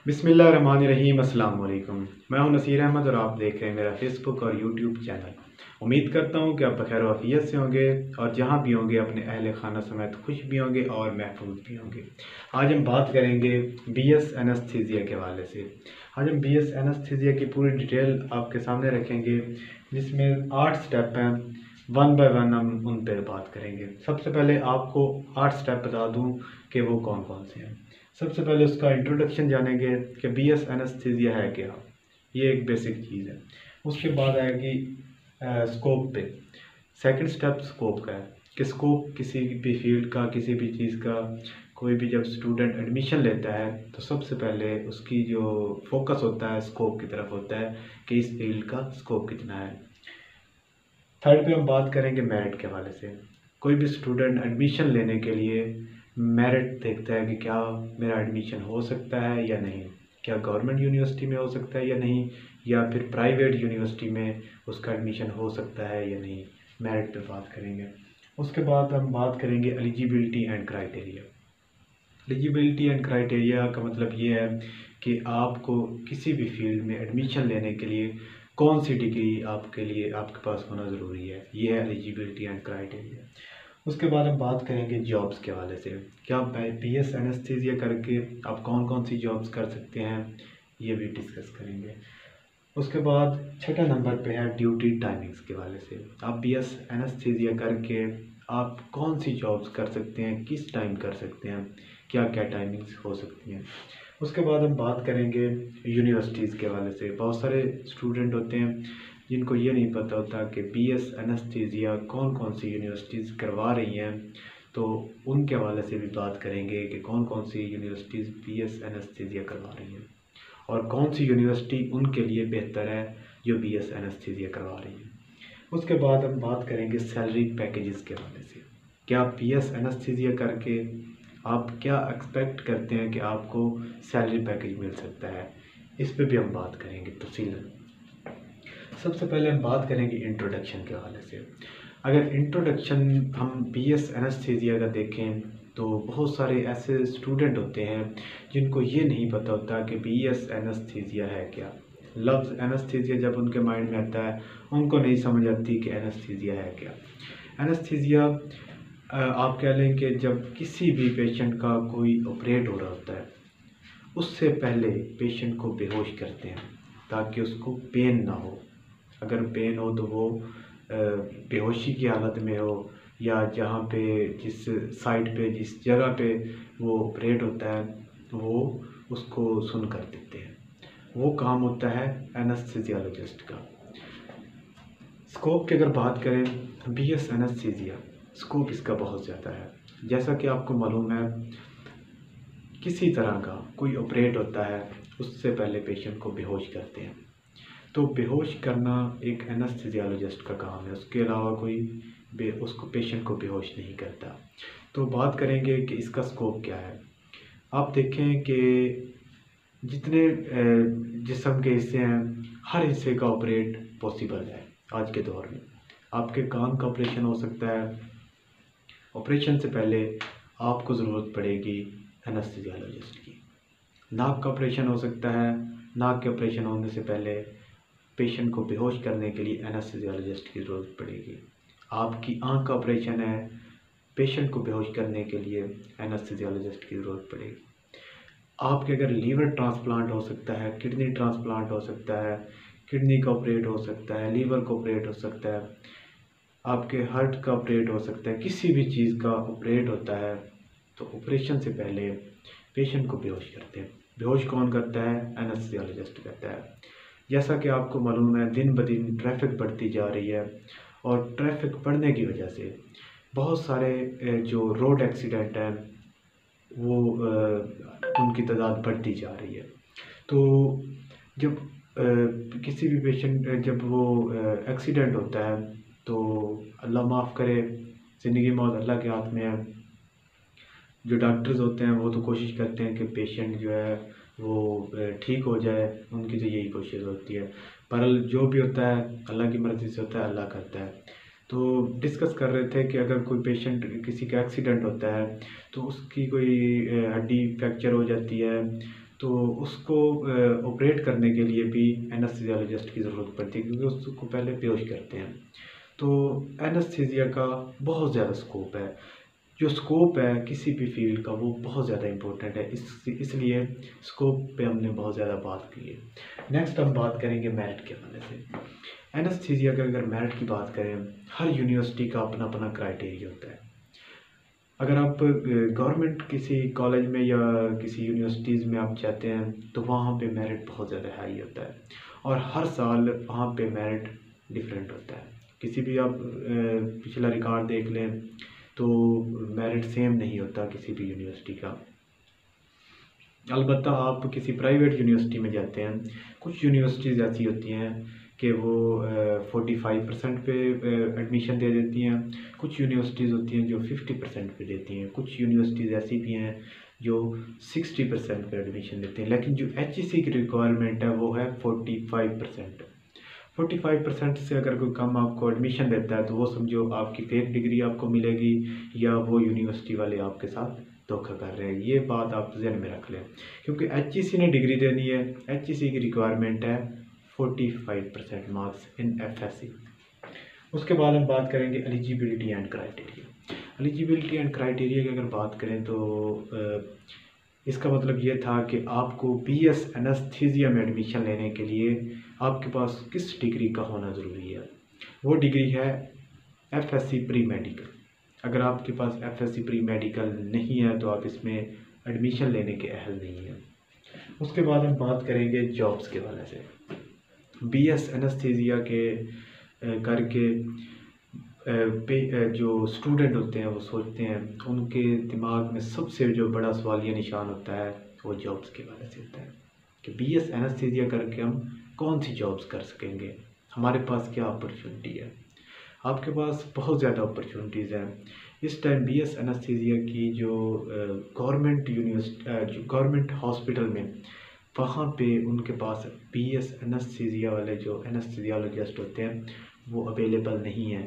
बिस्मिल्लाहिर्रहमानिर्रहीम। अस्सलाम वालेकुम। मैं हूं नसीर अहमद और आप देख रहे हैं मेरा फेसबुक और यूट्यूब चैनल। उम्मीद करता हूं कि आप बखैर वाफियत से होंगे और जहां भी होंगे अपने अहल खाना समेत खुश भी होंगे और महफूज भी होंगे। आज हम बात करेंगे बीएस एनेस्थीसिया के हवाले से। आज हम बीएस एनेस्थीसिया की पूरी डिटेल आपके सामने रखेंगे, जिसमें 8 स्टेप हैं। वन बाय वन हम उन पर बात करेंगे। सबसे पहले आपको 8 स्टेप बता दूं कि वो कौन कौन से हैं। सबसे पहले उसका इंट्रोडक्शन जानेंगे कि बीएस एनेस्थीसिया है क्या। ये एक बेसिक चीज़ है। उसके बाद आएगी स्कोप पे। सेकंड स्टेप स्कोप का है कि स्कोप किसी भी फील्ड का, किसी भी चीज़ का, कोई भी जब स्टूडेंट एडमिशन लेता है तो सबसे पहले उसकी जो फोकस होता है स्कोप की तरफ होता है कि इस फील्ड का स्कोप कितना है। थर्ड पे हम बात करेंगे मेरिट के हवाले से। कोई भी स्टूडेंट एडमिशन लेने के लिए मेरिट देखता है कि क्या मेरा एडमिशन हो सकता है या नहीं, क्या गवर्नमेंट यूनिवर्सिटी में हो सकता है या नहीं, या फिर प्राइवेट यूनिवर्सिटी में उसका एडमिशन हो सकता है या नहीं। मेरिट पे बात करेंगे। उसके बाद हम बात करेंगे eligibility and criteria. Eligibility and criteria का मतलब ये है कि आपको किसी भी फील्ड में एडमिशन लेने के लिए कौन सी डिग्री आपके लिए आपके पास होना ज़रूरी है। ये है एलिजिबिलिटी एंड क्राइटेरिया। उसके बाद हम बात करेंगे जॉब्स के हवाले से। क्या बीएस एनेस्थीसिया करके आप कौन कौन सी जॉब्स कर सकते हैं, ये भी डिस्कस करेंगे। उसके बाद छठा नंबर पे है ड्यूटी टाइमिंग्स के हवाले से। आप बीएस एनेस्थीसिया करके आप कौन सी जॉब्स कर सकते हैं, किस टाइम कर सकते हैं, क्या क्या टाइमिंग्स हो सकती हैं। उसके बाद हम बात करेंगे यूनिवर्सिटीज़ के हवाले से। बहुत सारे स्टूडेंट होते हैं जिनको ये नहीं पता होता कि बीएस एनेस्थीसिया कौन कौन सी यूनिवर्सिटीज़ करवा रही हैं, तो उनके हवाले से भी बात करेंगे कि कौन कौन सी यूनिवर्सिटीज़ बीएस एनेस्थीसिया करवा रही हैं और कौन सी यूनिवर्सिटी उनके लिए बेहतर है जो बीएस एनेस्थीसिया करवा रही है। उसके बाद हम बात करेंगे सैलरी पैकेजेस के हवाले से। क्या बीएस एनेस्थीसिया करके आप क्या एक्सपेक्ट करते हैं कि आपको सैलरी पैकेज मिल सकता है, इस पे भी हम बात करेंगे तफसीलन। सबसे पहले हम बात करेंगे इंट्रोडक्शन के हवाले से। अगर इंट्रोडक्शन हम बीएस एनेस्थीसिया का देखें तो बहुत सारे ऐसे स्टूडेंट होते हैं जिनको ये नहीं पता होता कि बीएस एनेस्थीसिया है क्या। लफ्ज़ एनेस्थीसिया जब उनके माइंड में आता है उनको नहीं समझ आती कि एनेस्थीसिया है क्या। एनेस्थीसिया आप कह लें कि जब किसी भी पेशेंट का कोई ऑपरेट हो रहा होता है उससे पहले पेशेंट को बेहोश करते हैं ताकि उसको पेन ना हो। अगर पेन हो तो वो बेहोशी की हालत में हो, या जहाँ पे जिस साइड पे जिस जगह पे वो ऑपरेट होता है वो उसको सुन कर देते हैं। वो काम होता है एनेस्थीसियोलॉजिस्ट का। स्कोप की अगर बात करें बीएस एनेस्थीसिया, स्कोप इसका बहुत ज़्यादा है। जैसा कि आपको मालूम है किसी तरह का कोई ऑपरेट होता है उससे पहले पेशेंट को बेहोश करते हैं, तो बेहोश करना एक एनेस्थीसियोलॉजिस्ट का काम है। उसके अलावा कोई उसको पेशेंट को बेहोश नहीं करता। तो बात करेंगे कि इसका स्कोप क्या है। आप देखें कि जितने जिस्म के हिस्से हैं हर हिस्से का ऑपरेट पॉसिबल है आज के दौर में। आपके कान का ऑपरेशन हो सकता है, ऑपरेशन से पहले आपको ज़रूरत पड़ेगी एनेस्थीसियोलॉजिस्ट की। नाक का ऑपरेशन हो सकता है, नाक के ऑपरेशन होने से पहले पेशेंट को बेहोश करने के लिए एनेस्थीसियोलॉजिस्ट की ज़रूरत पड़ेगी। आपकी आंख का ऑपरेशन है, पेशेंट को बेहोश करने के लिए एनेस्थीसियोलॉजिस्ट की ज़रूरत पड़ेगी। आपके अगर लीवर ट्रांसप्लांट हो सकता है, किडनी ट्रांसप्लांट हो सकता है, किडनी का ऑपरेट हो सकता है, लीवर का ऑपरेट हो सकता है, आपके हार्ट का ऑपरेट हो सकता है, किसी भी चीज़ का ऑपरेट होता है तो ऑपरेशन से पहले पेशेंट को बेहोश करते हैं। बेहोश कौन करता है? एनेस्थीसियोलॉजिस्ट करता है। जैसा कि आपको मालूम है दिन ब दिन ट्रैफिक बढ़ती जा रही है और ट्रैफिक बढ़ने की वजह से बहुत सारे जो रोड एक्सीडेंट हैं वो उनकी तादाद बढ़ती जा रही है। तो जब किसी भी पेशेंट जब वो एक्सीडेंट होता है तो अल्लाह माफ़ करे, ज़िंदगी मौत अल्लाह के हाथ में है। जो डॉक्टर्स होते हैं वो तो कोशिश करते हैं कि पेशेंट जो है वो ठीक हो जाए, उनकी तो यही कोशिश होती है। पर जो भी होता है अल्लाह की मर्ज़ी से होता है, अल्लाह करता है। तो डिस्कस कर रहे थे कि अगर कोई पेशेंट किसी का एक्सीडेंट होता है तो उसकी कोई हड्डी फ्रैक्चर हो जाती है तो उसको ऑपरेट करने के लिए भी एनेस्थीसियोलॉजिस्ट की ज़रूरत पड़ती है, क्योंकि उसको पहले बेहोश करते हैं। तो एनेस्थीसिया का बहुत ज़्यादा स्कोप है। जो स्कोप है किसी भी फील्ड का वो बहुत ज़्यादा इम्पोर्टेंट है, इसलिए स्कोप पे हमने बहुत ज़्यादा बात की है। नेक्स्ट हम बात करेंगे मेरिट के हवाले से। एनेस्थीसिया का अगर मेरिट की बात करें, हर यूनिवर्सिटी का अपना अपना क्राइटेरिया होता है। अगर आप गवर्नमेंट किसी कॉलेज में या किसी यूनिवर्सिटीज़ में आप जाते हैं तो वहाँ पे मेरिट बहुत ज़्यादा हाई होता है, और हर साल वहाँ पे मेरिट डिफरेंट होता है। किसी भी आप पिछला रिकॉर्ड देख लें तो मेरिट सेम नहीं होता किसी भी यूनिवर्सिटी का। अलबत्ता आप किसी प्राइवेट यूनिवर्सिटी में जाते हैं, कुछ यूनिवर्सिटीज़ ऐसी होती हैं कि वो 45% पे एडमिशन दे देती हैं। कुछ यूनिवर्सिटीज़ होती हैं जो 50% पे देती हैं। कुछ यूनिवर्सिटीज़ ऐसी भी हैं जो 60% पे एडमिशन देती हैं। लेकिन जो HEC की रिक्वायरमेंट है वो है 45%। 45% से अगर कोई कम आपको एडमिशन देता है तो वो समझो आपकी फेक डिग्री आपको मिलेगी, या वो यूनिवर्सिटी वाले आपके साथ धोखा कर रहे हैं। ये बात आप ज़हन में रख लें, क्योंकि HEC ने डिग्री देनी है। HEC की रिक्वायरमेंट है 45% मार्क्स इन FSC। उसके बाद हम बात करेंगे eligibility and criteria. Eligibility and criteria की अगर बात करें तो इसका मतलब ये था कि आपको BS एनेस्थीसिया में एडमिशन लेने के लिए आपके पास किस डिग्री का होना ज़रूरी है। वो डिग्री है FSC प्री मेडिकल। अगर आपके पास FSC प्री मेडिकल नहीं है तो आप इसमें एडमिशन लेने के अहल नहीं हैं। उसके बाद हम बात करेंगे जॉब्स के हवाले से। BS एनेस्थीसिया के करके जो स्टूडेंट होते हैं वो सोचते हैं, उनके दिमाग में सबसे जो बड़ा सवाल ये निशान होता है वो जॉब्स के बारे से होता है कि BS एनेस्थीसिया करके हम कौन सी जॉब्स कर सकेंगे, हमारे पास क्या अपॉर्चुनिटी है। आपके पास बहुत ज़्यादा अपॉर्चुनिटीज़ हैं। इस टाइम BS एनेस्थीसिया की जो गवर्नमेंट हॉस्पिटल में, वहाँ पे उनके पास BS एनेस्थीसिया वाले जो एनेस्थीसियोलॉजिस्ट होते हैं वो अवेलेबल नहीं है।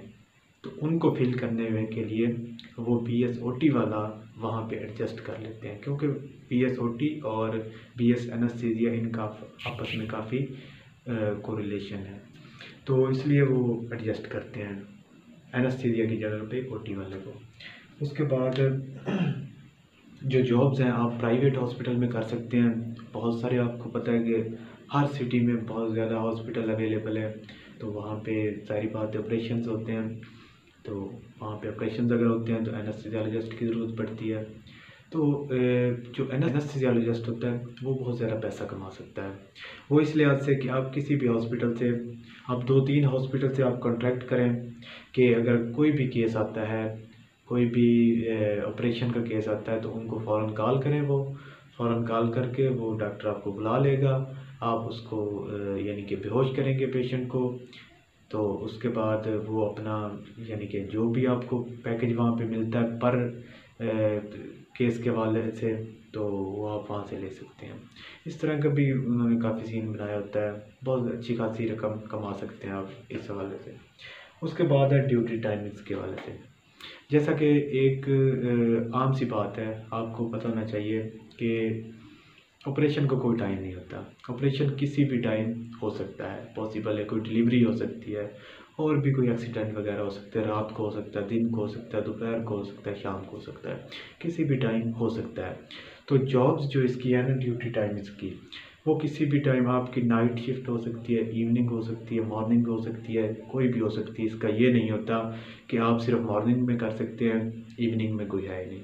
तो उनको फिल करने के लिए वो BS OT वाला वहाँ पे एडजस्ट कर लेते हैं, क्योंकि BS OT और BS एनेस्थीसिया इनका आपस में काफ़ी कोरिलेशन है, तो इसलिए वो एडजस्ट करते हैं एनेस्थीसिया की जगह पे OT वाले को। उसके बाद जो जॉब्स हैं आप प्राइवेट हॉस्पिटल में कर सकते हैं। बहुत सारे आपको पता है कि हर सिटी में बहुत ज़्यादा हॉस्पिटल अवेलेबल है, तो वहाँ पे सारी बात ऑपरेशंस होते हैं। तो वहाँ पे ऑपरेशंस अगर होते हैं तो एनेस्थीसियोलॉजिस्ट की ज़रूरत पड़ती है। तो जो एनेस्थीसियोलॉजिस्ट होता है वो बहुत ज़्यादा पैसा कमा सकता है। वो इस लिहाज से कि आप किसी भी हॉस्पिटल से, आप 2-3 हॉस्पिटल से आप कॉन्ट्रैक्ट करें कि अगर कोई भी केस आता है, कोई भी ऑपरेशन का केस आता है तो उनको फ़ौरन कॉल करें। वो फ़ौरन कॉल करके वो डॉक्टर आपको बुला लेगा। आप उसको यानी कि बेहोश करेंगे पेशेंट को। तो उसके बाद वो अपना यानी कि जो भी आपको पैकेज वहाँ पे मिलता है पर केस के हवाले से, तो वो आप वहाँ से ले सकते हैं। इस तरह का भी उन्होंने काफ़ी सीन बनाया होता है। बहुत अच्छी खासी रकम कमा सकते हैं आप इस हवाले से। उसके बाद है ड्यूटी टाइमिंग्स के हवाले से। जैसा कि एक आम सी बात है, आपको पता होना चाहिए कि ऑपरेशन का कोई टाइम नहीं होता। ऑपरेशन किसी भी टाइम हो सकता है, पॉसिबल है। कोई डिलीवरी हो सकती है, और भी कोई एक्सीडेंट वगैरह हो सकता है। रात को हो सकता है, दिन को हो सकता है, दोपहर को हो सकता है, शाम को हो सकता है, किसी भी टाइम हो सकता है। तो जॉब्स जो इसकी है ना, ड्यूटी टाइम इसकी, वो किसी भी टाइम आपकी नाइट शिफ्ट हो सकती है, इवनिंग हो सकती है, मॉर्निंग हो सकती है, कोई भी हो सकती है। इसका ये नहीं होता कि आप सिर्फ मॉर्निंग में कर सकते हैं, इवनिंग में कोई है ही नहीं,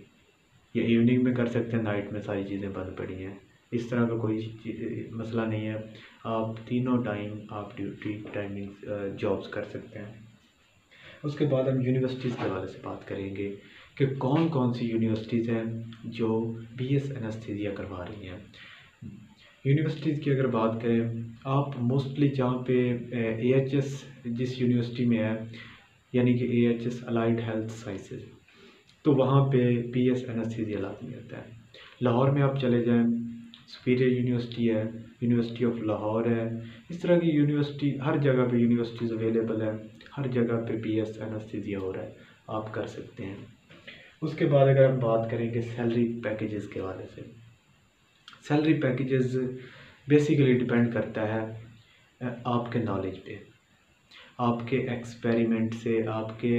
या इवनिंग में कर सकते हैं, नाइट में सारी चीज़ें बंद पड़ी हैं। इस तरह का कोई मसला नहीं है। आप तीनों टाइम आप ड्यूटी टाइमिंग जॉब्स कर सकते हैं। उसके बाद हम यूनिवर्सिटीज़ के हवाले से बात करेंगे कि कौन कौन सी यूनिवर्सिटीज़ हैं जो BS एनेस्थीसिया करवा रही हैं। यूनिवर्सिटीज़ की अगर बात करें, आप मोस्टली जहाँ पे AHS जिस यूनिवर्सिटी में है, यानी कि AHS अलाइड हेल्थ साइंसेज, तो वहाँ पे BS एनेस्थीसिया लाजमी होता है। लाहौर में आप चले जाएं, सुपीरियर यूनिवर्सिटी है, यूनिवर्सिटी ऑफ लाहौर है। इस तरह की यूनिवर्सिटी हर जगह पे यूनिवर्सिटीज़ अवेलेबल है। हर जगह पे BS एनेस्थीसिया हो रहा है, आप कर सकते हैं। उसके बाद अगर हम बात करेंगे सैलरी पैकेजेस के हवाले से, सैलरी पैकेजेस बेसिकली डिपेंड करता है आपके नॉलेज पे, आपके एक्सपेरिमेंट से, आपके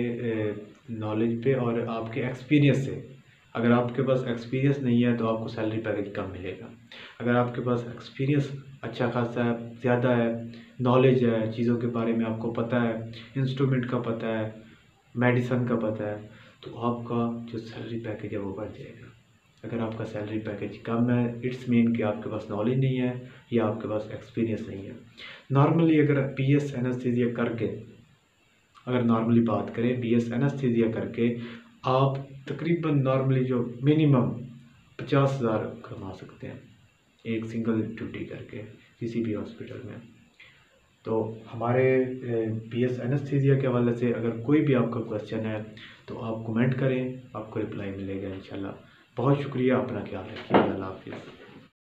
नॉलेज पे और आपके एक्सपीरियंस से। अगर आपके पास एक्सपीरियंस नहीं है तो आपको सैलरी पैकेज कम मिलेगा। अगर आपके पास एक्सपीरियंस अच्छा खासा है, ज़्यादा है, नॉलेज है, चीज़ों के बारे में आपको पता है, इंस्ट्रूमेंट का पता है, मेडिसन का पता है, तो आपका जो सैलरी पैकेज है वो बढ़ जाएगा। अगर आपका सैलरी पैकेज कम है, इट्स मीन कि आपके पास नॉलेज नहीं है या आपके पास एक्सपीरियंस नहीं है। नॉर्मली अगर बीएस एनेस्थीसिया करके, अगर नॉर्मली बात करें बीएस एनेस्थीसिया करके आप तकरीबन नॉर्मली जो मिनिमम 50,000 कमा सकते हैं एक सिंगल ड्यूटी करके किसी भी हॉस्पिटल में। तो हमारे बीएस एनेस्थीसिया के हवाले से अगर कोई भी आपका क्वेश्चन है तो आप कमेंट करें, आपको रिप्लाई मिलेगा इंशाल्लाह। बहुत शुक्रिया, अपना ख्याल रखिए, अल्लाह हाफिज़।